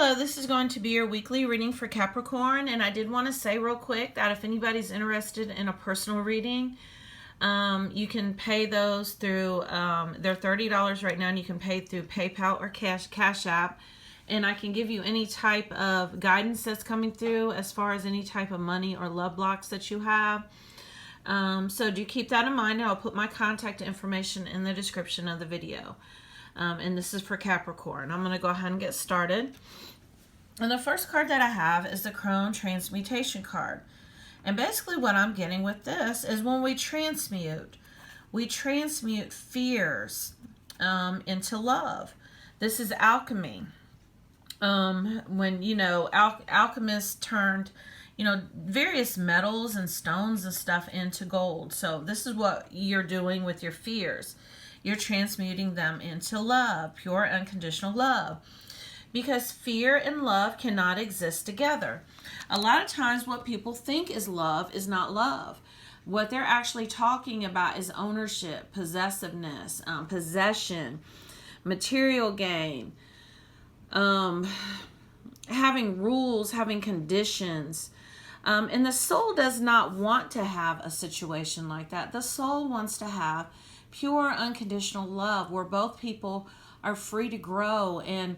Hello, this is going to be your weekly reading for Capricorn, and I did want to say real quick that if anybody's interested in a personal reading, you can pay those through, they're $30 right now, and you can pay through PayPal or Cash App, and I can give you any type of guidance that's coming through as far as any type of money or love blocks that you have. So do keep that in mind, and I'll put my contact information in the description of the video. And this is for Capricorn. I'm going to go ahead and get started. And the first card that I have is the Crone Transmutation card. And basically what I'm getting with this is when we transmute fears into love. This is alchemy. When, alchemists turned, various metals and stones and stuff into gold. So this is what you're doing with your fears. You're transmuting them into love, pure unconditional love. Because fear and love cannot exist together. A lot of times what people think is love is not love. What they're actually talking about is ownership, possessiveness, possession, material gain, having rules, having conditions. And the soul does not want to have a situation like that. The soul wants to have pure unconditional love where both people are free to grow. And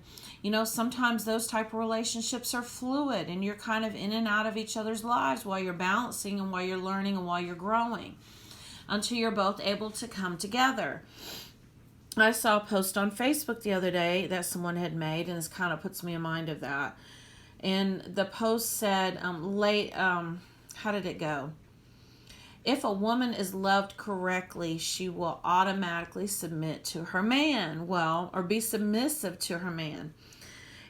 sometimes those type of relationships are fluid, and you're kind of in and out of each other's lives while you're balancing and while you're learning and while you're growing until you're both able to come together. I saw a post on Facebook the other day that someone had made, and this kind of puts me in mind of that. And the post said, how did it go? If a woman is loved correctly, she will automatically submit to her man, or be submissive to her man.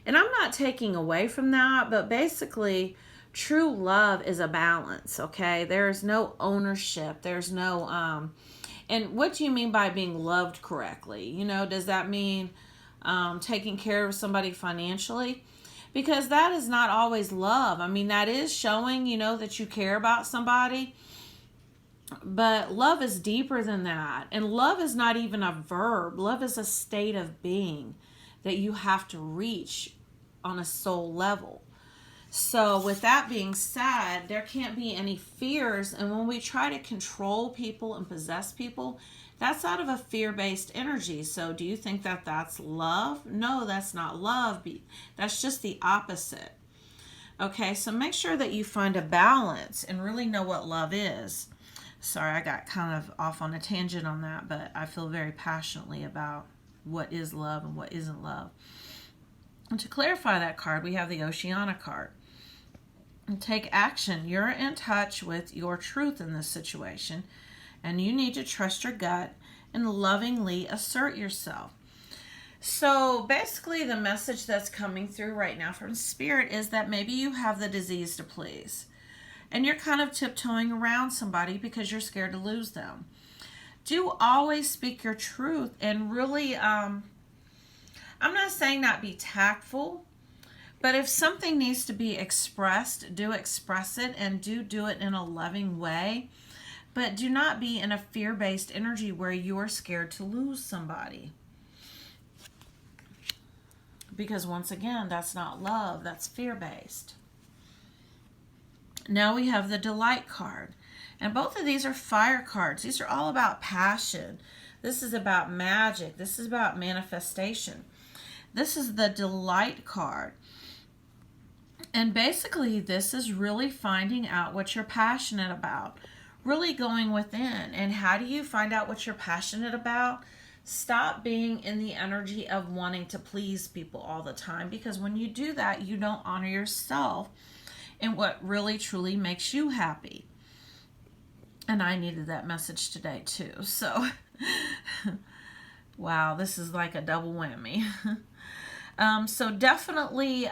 And I'm not taking away from that, but basically, true love is a balance, okay? There's no ownership. There's no, and what do you mean by being loved correctly? Does that mean taking care of somebody financially? Because that is not always love. I mean, that is showing, that you care about somebody. But love is deeper than that. And love is not even a verb. Love is a state of being that you have to reach on a soul level. So with that being said, there can't be any fears. And when we try to control people and possess people, that's out of a fear-based energy. So do you think that that's love? No, that's not love. That's just the opposite. Okay, so make sure that you find a balance and really know what love is. Sorry, I got kind of off on a tangent on that, but I feel very passionately about what is love and what isn't love. And to clarify that card, we have the Oceana card. And take action. You're in touch with your truth in this situation, and you need to trust your gut and lovingly assert yourself. So basically the message that's coming through right now from Spirit is that maybe you have the disease to please. And you're kind of tiptoeing around somebody because you're scared to lose them. Do always speak your truth and really, I'm not saying not be tactful, but if something needs to be expressed, do express it and do it in a loving way. But do not be in a fear-based energy where you're scared to lose somebody. Because once again, that's not love, that's fear-based. Now we have the Delight card. And both of these are fire cards. These are all about passion. This is about magic. This is about manifestation. This is the Delight card. And basically this is really finding out what you're passionate about. Really going within. And how do you find out what you're passionate about? Stop being in the energy of wanting to please people all the time. Because when you do that, you don't honor yourself and what really truly makes you happy. And I needed that message today too. So, wow, this is like a double whammy. So definitely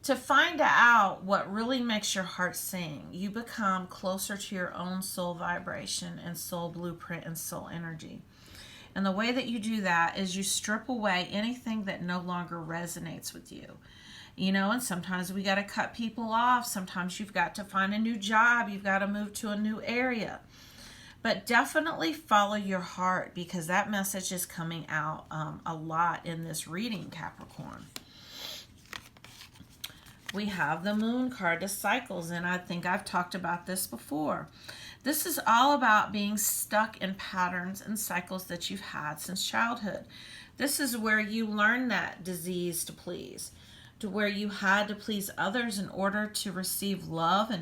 to find out what really makes your heart sing, you become closer to your own soul vibration and soul blueprint and soul energy. And the way that you do that is you strip away anything that no longer resonates with you. And sometimes we got to cut people off. Sometimes you've got to find a new job. You've got to move to a new area. But definitely follow your heart, because that message is coming out a lot in this reading, Capricorn. We have the Moon card, the cycles, and I think I've talked about this before. This is all about being stuck in patterns and cycles that you've had since childhood. This is where you learn that disease to please, to where you had to please others in order to receive love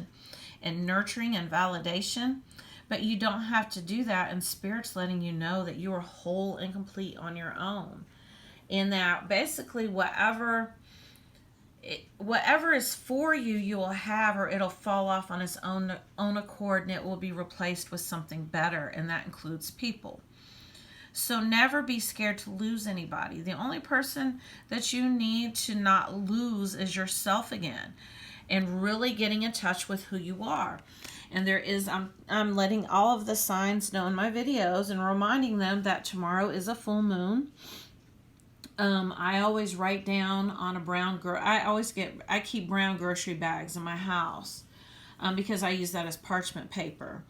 and nurturing and validation. But you don't have to do that, and Spirit's letting you know that you are whole and complete on your own. And that basically whatever is for you, you will have, or it'll fall off on its own accord, and it will be replaced with something better, and that includes people. So never be scared to lose anybody. The only person that you need to not lose is yourself again, and really getting in touch with who you are. And there is, I'm letting all of the signs know in my videos and reminding them that tomorrow is a full moon. I always write down on a brown, I keep brown grocery bags in my house because I use that as parchment paper.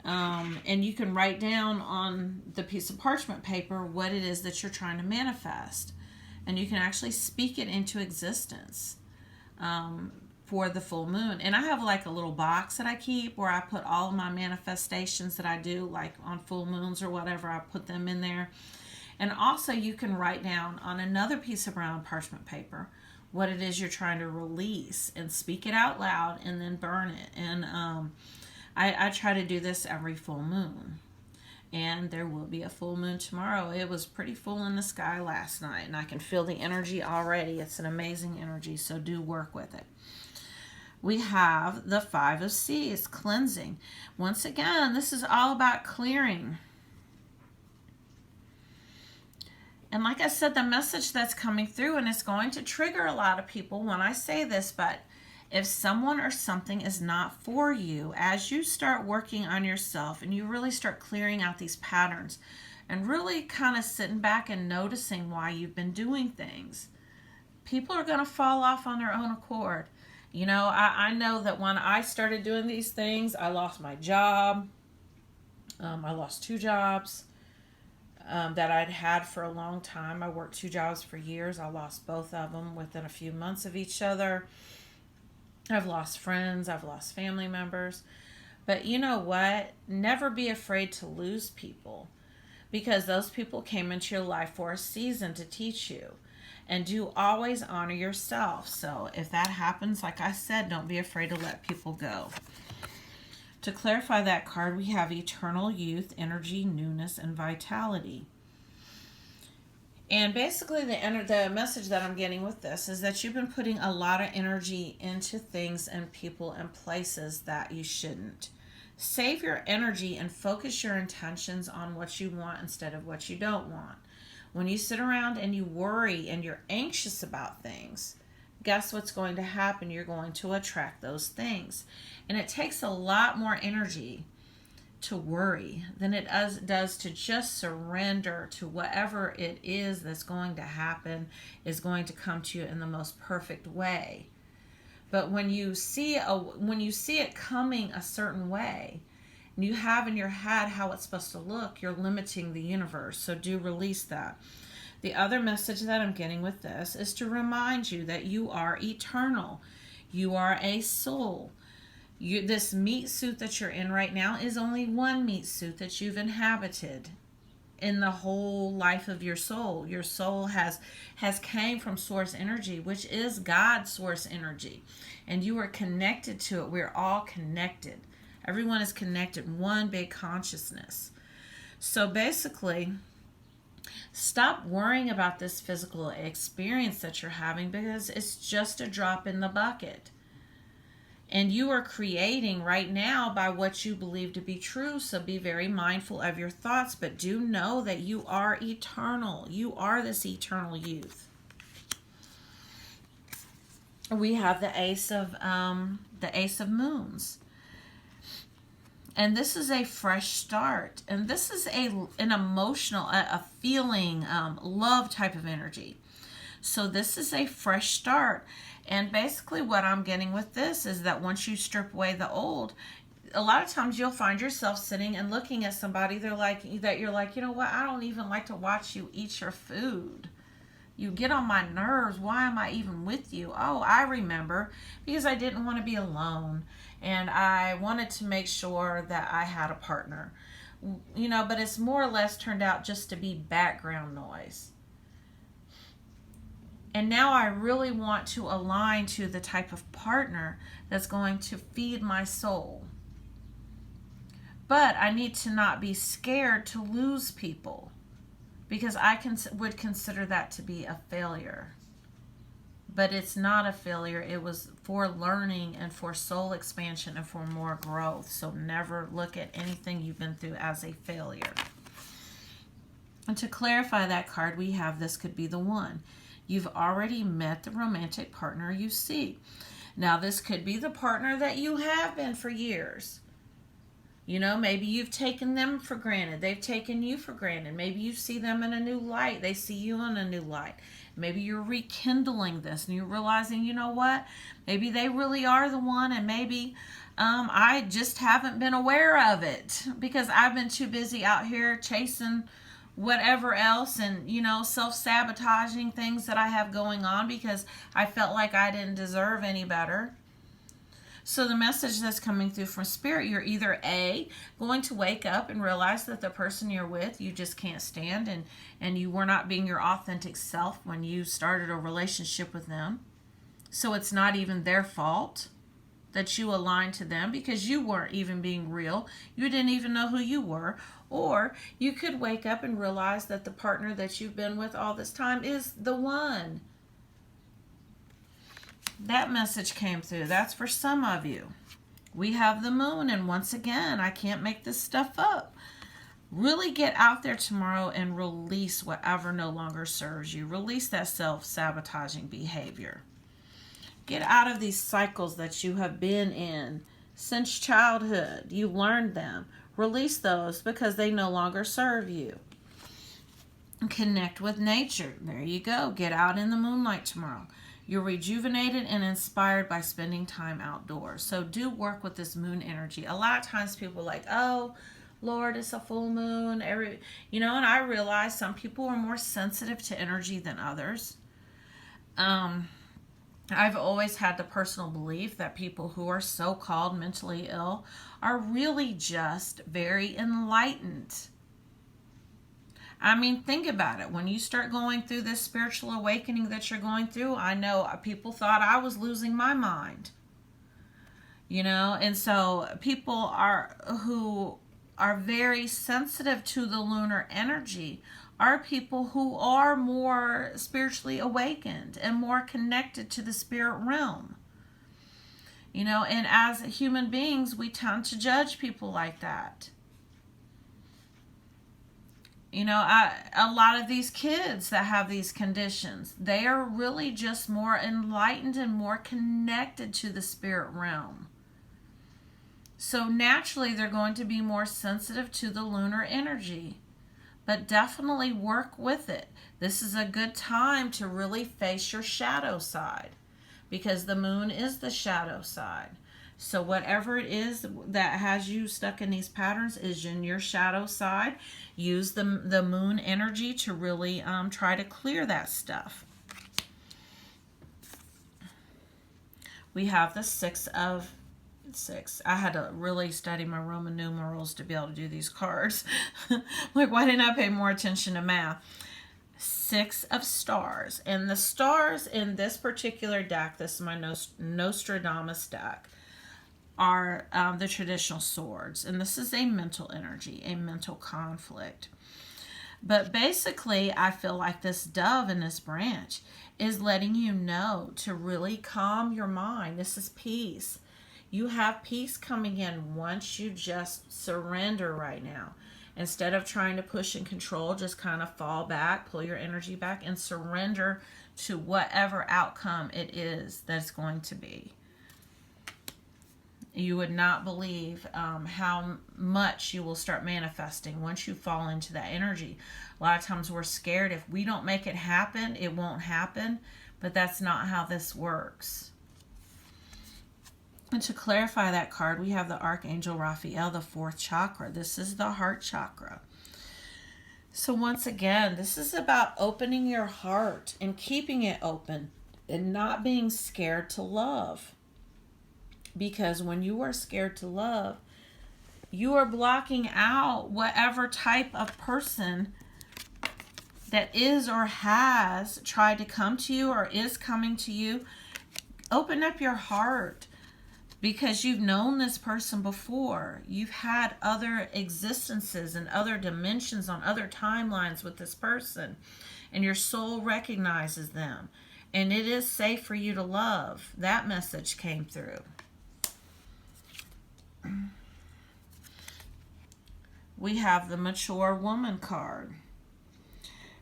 And you can write down on the piece of parchment paper what it is that you're trying to manifest. And you can actually speak it into existence for the full moon. And I have like a little box that I keep where I put all of my manifestations that I do, like on full moons or whatever, I put them in there. And also you can write down on another piece of brown parchment paper what it is you're trying to release and speak it out loud and then burn it. And I try to do this every full moon. And there will be a full moon tomorrow. It was pretty full in the sky last night, and I can feel the energy already. It's an amazing energy, so do work with it. We have the Five of Seas, cleansing. Once again, this is all about clearing. And like I said, the message that's coming through, and it's going to trigger a lot of people when I say this, but if someone or something is not for you, as you start working on yourself and you really start clearing out these patterns and really kind of sitting back and noticing why you've been doing things, people are going to fall off on their own accord. You know, I know that when I started doing these things, I lost my job. I lost 2 jobs that I'd had for a long time. I worked 2 jobs for years. I lost both of them within a few months of each other. I've lost friends. I've lost family members. But you know what? Never be afraid to lose people, because those people came into your life for a season to teach you. And do always honor yourself. So if that happens, like I said, don't be afraid to let people go. To clarify that card, we have eternal youth, energy, newness, and vitality. And basically the message that I'm getting with this is that you've been putting a lot of energy into things and people and places that you shouldn't. Save your energy and focus your intentions on what you want instead of what you don't want. When you sit around and you worry and you're anxious about things, guess what's going to happen? You're going to attract those things. And it takes a lot more energy to worry than it does to just surrender to whatever it is that's going to happen is going to come to you in the most perfect way. But when you see it coming a certain way, and you have in your head how it's supposed to look, you're limiting the universe. So do release that. The other message that I'm getting with this is to remind you that you are eternal. You are a soul. This meat suit that you're in right now is only one meat suit that you've inhabited in the whole life of your soul. Your soul has came from source energy, which is God's source energy. And you are connected to it. We're all connected. Everyone is connected, one big consciousness. So basically, stop worrying about this physical experience that you're having, because it's just a drop in the bucket. And you are creating right now by what you believe to be true. So be very mindful of your thoughts, but do know that you are eternal. You are this eternal youth. We have the Ace of Moons. And this is a fresh start. And this is an emotional, a feeling, love type of energy. So this is a fresh start. And basically what I'm getting with this is that once you strip away the old, a lot of times you'll find yourself sitting and looking at somebody that you're like, you know what, I don't even like to watch you eat your food. You get on my nerves. Why am I even with you? Oh, I remember, because I didn't want to be alone and I wanted to make sure that I had a partner. But it's more or less turned out just to be background noise. And now I really want to align to the type of partner that's going to feed my soul. But I need to not be scared to lose people, because I would consider that to be a failure. But it's not a failure. It was for learning and for soul expansion and for more growth. So never look at anything you've been through as a failure. And to clarify that card, we have this could be the one. You've already met the romantic partner you seek. Now, this could be the partner that you have been for years. Maybe you've taken them for granted. They've taken you for granted. Maybe you see them in a new light. They see you in a new light. Maybe you're rekindling this and you're realizing, you know what? Maybe they really are the one, and maybe I just haven't been aware of it because I've been too busy out here chasing whatever else and, self-sabotaging things that I have going on because I felt like I didn't deserve any better. So the message that's coming through from Spirit, you're either A, going to wake up and realize that the person you're with, you just can't stand, and you were not being your authentic self when you started a relationship with them. So it's not even their fault that you aligned to them because you weren't even being real. You didn't even know who you were. Or you could wake up and realize that the partner that you've been with all this time is the one. That message came through. That's for some of you. We have the moon, and once again, I can't make this stuff up. Really get out there tomorrow and release whatever no longer serves you. Release that self-sabotaging behavior. Get out of these cycles that you have been in since childhood. You learned them. Release those because they no longer serve you. Connect with nature. There you go. Get out in the moonlight tomorrow. You're rejuvenated and inspired by spending time outdoors. So do work with this moon energy. A lot of times people are like, oh, Lord, it's a full moon. And I realize some people are more sensitive to energy than others. I've always had the personal belief that people who are so-called mentally ill are really just very enlightened. I mean, think about it. When you start going through this spiritual awakening that you're going through, I know people thought I was losing my mind. And so people who are very sensitive to the lunar energy are people who are more spiritually awakened and more connected to the spirit realm. And as human beings, we tend to judge people like that. A lot of these kids that have these conditions, they are really just more enlightened and more connected to the spirit realm. So naturally, they're going to be more sensitive to the lunar energy. But definitely work with it. This is a good time to really face your shadow side, because the moon is the shadow side. So whatever it is that has you stuck in these patterns is in your shadow side. Use the moon energy to really try to clear that stuff. We have the 6 of 6. I had to really study my Roman numerals to be able to do these cards. Like, why didn't I pay more attention to math? 6 of stars. And the stars in this particular deck, this is my Nostradamus deck, are the traditional swords. And this is a mental energy, a mental conflict. But basically, I feel like this dove in this branch is letting you know to really calm your mind. This is peace. You have peace coming in once you just surrender right now. Instead of trying to push and control, just kind of fall back, pull your energy back, and surrender to whatever outcome it is that's going to be. You would not believe how much you will start manifesting once you fall into that energy. A lot of times we're scared if we don't make it happen, it won't happen. But that's not how this works. And to clarify that card, we have the Archangel Raphael, the fourth chakra. This is the heart chakra. So once again, this is about opening your heart and keeping it open and not being scared to love. Because when you are scared to love, you are blocking out whatever type of person that is or has tried to come to you or is coming to you. Open up your heart, because you've known this person before. You've had other existences and other dimensions on other timelines with this person, and your soul recognizes them, and it is safe for you to love. That message came through. We have the mature woman card,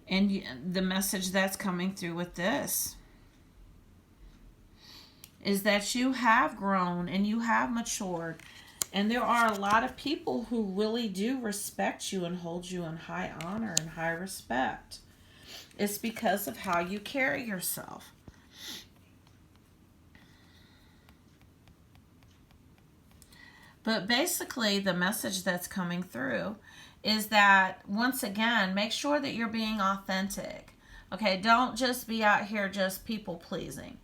and the message that's coming through with this is that you have grown and you have matured, and there are a lot of people who really do respect you and hold you in high honor and high respect. It's because of how you carry yourself. But basically, the message that's coming through is that, once again, make sure that you're being authentic. Okay, don't just be out here just people pleasing.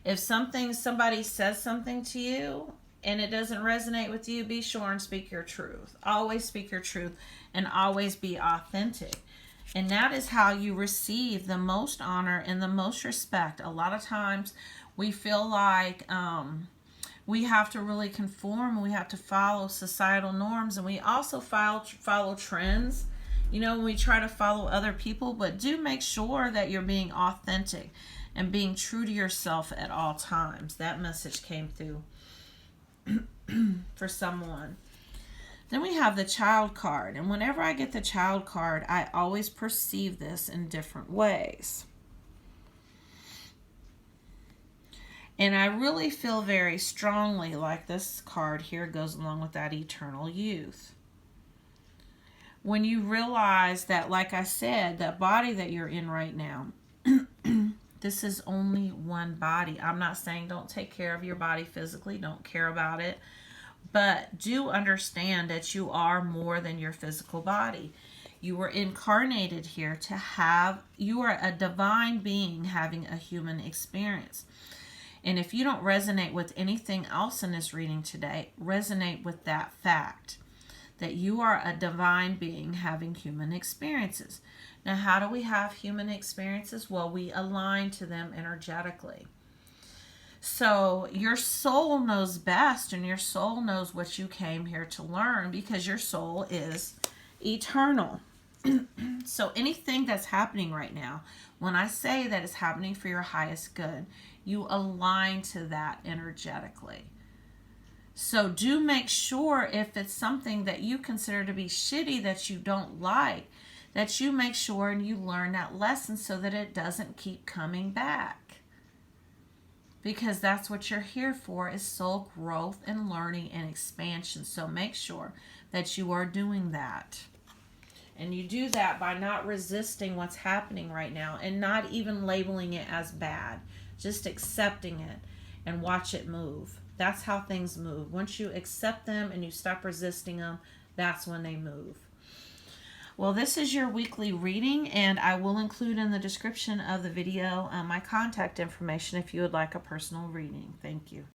If somebody says something to you and it doesn't resonate with you, be sure and speak your truth. Always speak your truth and always be authentic. And that is how you receive the most honor and the most respect. A lot of times we feel like we have to really conform. We have to follow societal norms, and we also follow trends. You know, we try to follow other people, but do make sure that you're being authentic and being true to yourself at all times. That message came through for someone. Then we have the child card. And whenever I get the child card, I always perceive this in different ways. And I really feel very strongly like this card here goes along with that eternal youth. When you realize that, like I said, that body that you're in right now, this is only one body. I'm not saying don't take care of your body physically, don't care about it, but do understand that you are more than your physical body. You were incarnated here to have, you are a divine being having a human experience. And if you don't resonate with anything else in this reading today, resonate with that fact that you are a divine being having human experiences. Now, how do we have human experiences? Well, we align to them energetically. So your soul knows best, and your soul knows what you came here to learn, because your soul is eternal. So anything that's happening right now, when I say that it's happening for your highest good, you align to that energetically. So do make sure, if it's something that you consider to be shitty that you don't like, that you make sure and you learn that lesson so that it doesn't keep coming back. Because that's what you're here for, is soul growth and learning and expansion. So make sure that you are doing that. And you do that by not resisting what's happening right now and not even labeling it as bad. Just accepting it and watch it move. That's how things move. Once you accept them and you stop resisting them, that's when they move. Well, this is your weekly reading, and I will include in the description of the video my contact information if you would like a personal reading. Thank you.